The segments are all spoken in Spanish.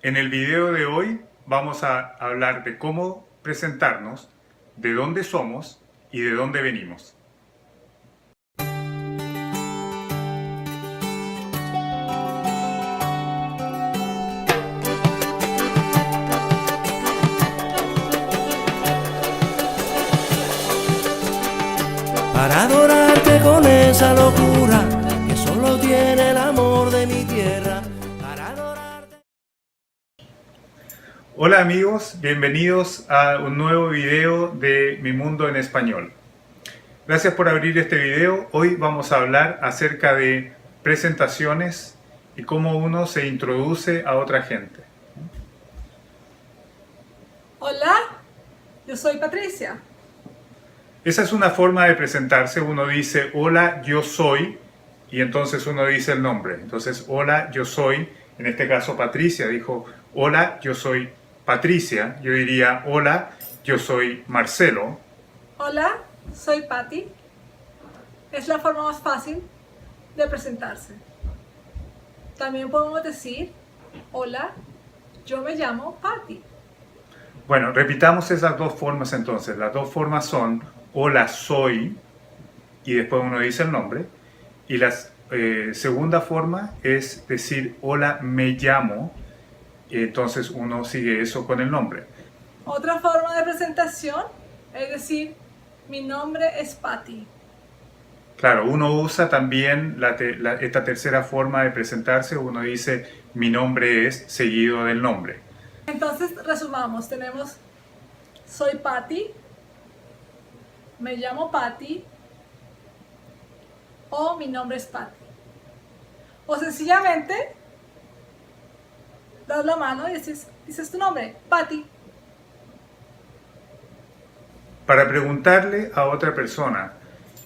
En el video de hoy vamos a hablar de cómo presentarnos, de dónde somos y de dónde venimos. Para adorarte con esa locura que solo tiene el amor de mi tierra. Para adorarte. Hola amigos, bienvenidos a un nuevo video de Mi Mundo en Español. Gracias por abrir este video. Hoy vamos a hablar acerca de presentaciones y cómo uno se introduce a otra gente. Hola, yo soy Patricia. Esa es una forma de presentarse. Uno dice, hola, yo soy, y entonces uno dice el nombre. Entonces, hola, yo soy, en este caso Patricia dijo, hola, yo soy Patricia. Yo diría, hola, yo soy Marcelo. Hola, soy Patty. Es la forma más fácil de presentarse. También podemos decir, hola, yo me llamo Patty. Bueno, repitamos esas dos formas entonces. Las dos formas son, hola, soy, y después uno dice el nombre. Y la segunda forma es decir, hola, me llamo, y entonces uno sigue eso con el nombre. Otra forma de presentación es decir, mi nombre es Patty. Claro, uno usa también esta tercera forma de presentarse. Uno dice, mi nombre es, seguido del nombre. Entonces, resumamos, tenemos, soy Patty, me llamo Patty, o mi nombre es Patty. O sencillamente, das la mano y dices tu nombre, Patty. Para preguntarle a otra persona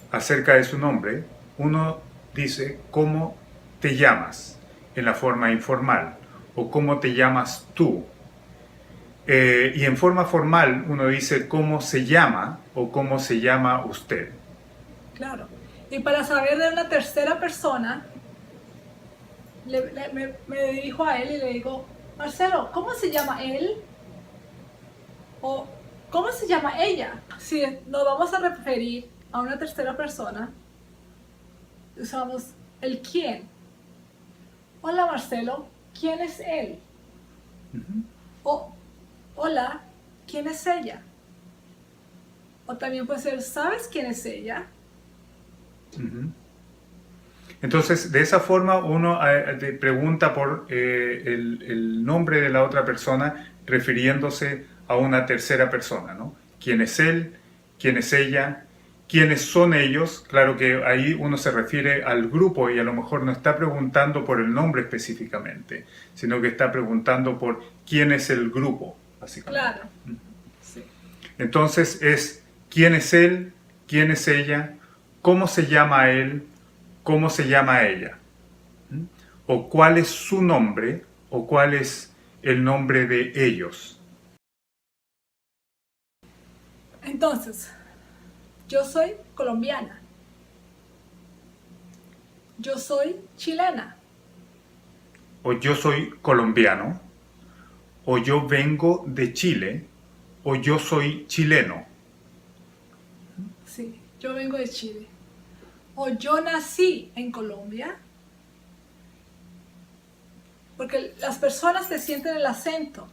acerca de su nombre, uno dice, ¿cómo te llamas? En la forma informal, o ¿cómo te llamas tú? Y en forma formal uno dice cómo se llama o cómo se llama usted. Claro. Y para saber de una tercera persona, me dirijo a él y le digo, Marcelo, ¿cómo se llama él? O ¿cómo se llama ella? Si nos vamos a referir a una tercera persona, usamos el quién. Hola Marcelo, ¿quién es él? O hola, ¿quién es ella? O también puede ser, ¿sabes quién es ella? Entonces, de esa forma uno te pregunta por el nombre de la otra persona refiriéndose a una tercera persona, ¿no? ¿Quién es él? ¿Quién es ella? ¿Quiénes son ellos? Claro que ahí uno se refiere al grupo y a lo mejor no está preguntando por el nombre específicamente, sino que está preguntando por quién es el grupo, básicamente. Claro. Sí. Entonces es quién es él, quién es ella, cómo se llama él, cómo se llama ella, o cuál es su nombre, o cuál es el nombre de ellos. Entonces, yo soy colombiana. Yo soy chilena. O yo soy colombiano, o yo vengo de Chile, o yo soy chileno. Sí, yo vengo de Chile. O yo nací en Colombia. Porque las personas te sienten el acento.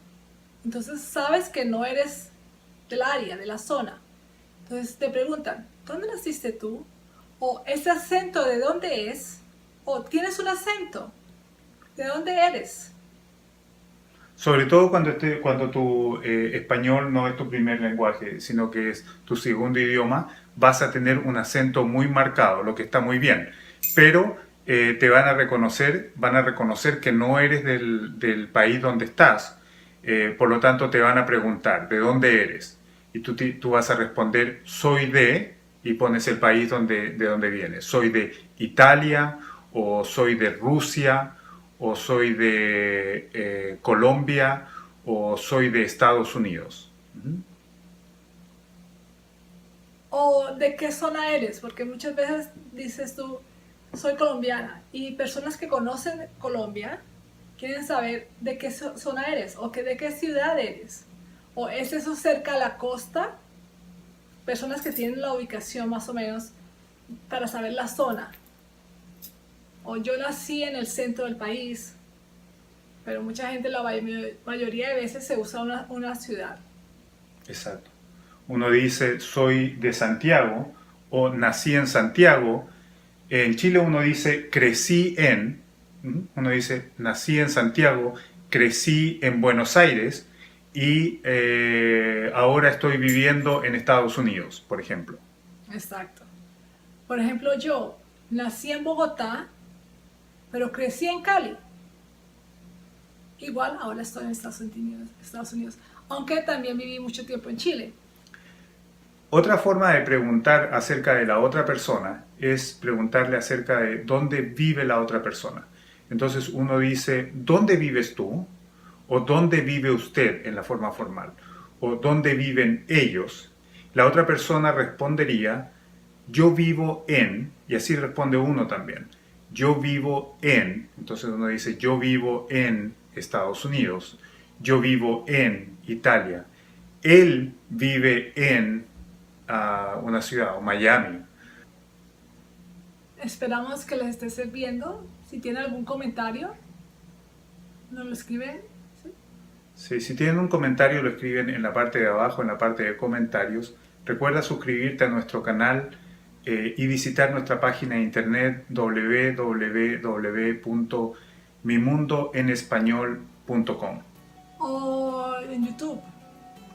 Entonces sabes que no eres del área, de la zona. Entonces te preguntan, ¿dónde naciste tú? O ese acento, ¿de dónde es? O tienes un acento, ¿de dónde eres? Sobre todo cuando tu español no es tu primer lenguaje, sino que es tu segundo idioma, vas a tener un acento muy marcado, lo que está muy bien. Pero te van a reconocer que no eres del país donde estás. Por lo tanto, te van a preguntar, ¿de dónde eres? Y tú vas a responder, soy de, y pones el país de donde vienes. Soy de Italia, o soy de Rusia, o soy de Colombia, o soy de Estados Unidos. O de qué zona eres, porque muchas veces dices tú, soy colombiana. Y personas que conocen Colombia quieren saber de qué zona eres o de qué ciudad eres. O es eso cerca a la costa, personas que tienen la ubicación más o menos para saber la zona. O yo nací en el centro del país, pero mucha gente, la mayoría de veces se usa una ciudad. Exacto. Uno dice soy de Santiago o nací en Santiago. En Chile uno dice crecí en, uno dice nací en Santiago, crecí en Buenos Aires y ahora estoy viviendo en Estados Unidos, por ejemplo. Exacto. Por ejemplo, yo nací en Bogotá, pero crecí en Cali. Igual ahora estoy en Estados Unidos, aunque también viví mucho tiempo en Chile. Otra forma de preguntar acerca de la otra persona es preguntarle acerca de dónde vive la otra persona. Entonces uno dice, ¿dónde vives tú? O ¿dónde vive usted en la forma formal? O ¿dónde viven ellos? La otra persona respondería, yo vivo en, y así responde uno también. Yo vivo en, entonces uno dice, yo vivo en Estados Unidos. Yo vivo en Italia. Él vive en una ciudad, o Miami. Esperamos que les esté sirviendo. Si tienen algún comentario, nos lo escriben. ¿Sí? Sí, si tienen un comentario lo escriben en la parte de abajo, en la parte de comentarios. Recuerda suscribirte a nuestro canal y visitar nuestra página de internet www.mimundoenespañol.com. O en YouTube.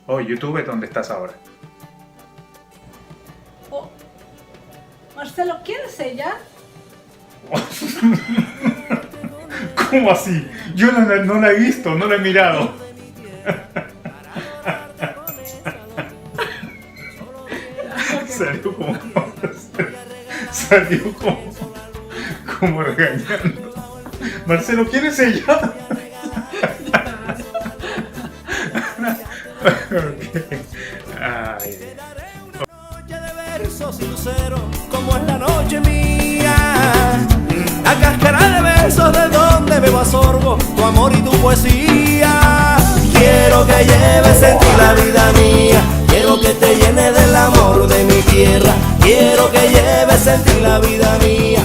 O YouTube es donde estás ahora. O, Marcelo, ¿quién es ella? ¿Cómo así? Yo no la he visto, no la he mirado. Salió como regañando. Marcelo, ¿quién es ella? Okay. Ay. Noche de versos sinceros, como es la noche mía. La cáscara de besos de donde bebo a sorbo tu amor y tu poesía. Quiero que lleves en ti la vida mía. Quiero que te llene del amor de mi tierra. Quiero que lleves en ti la vida mía.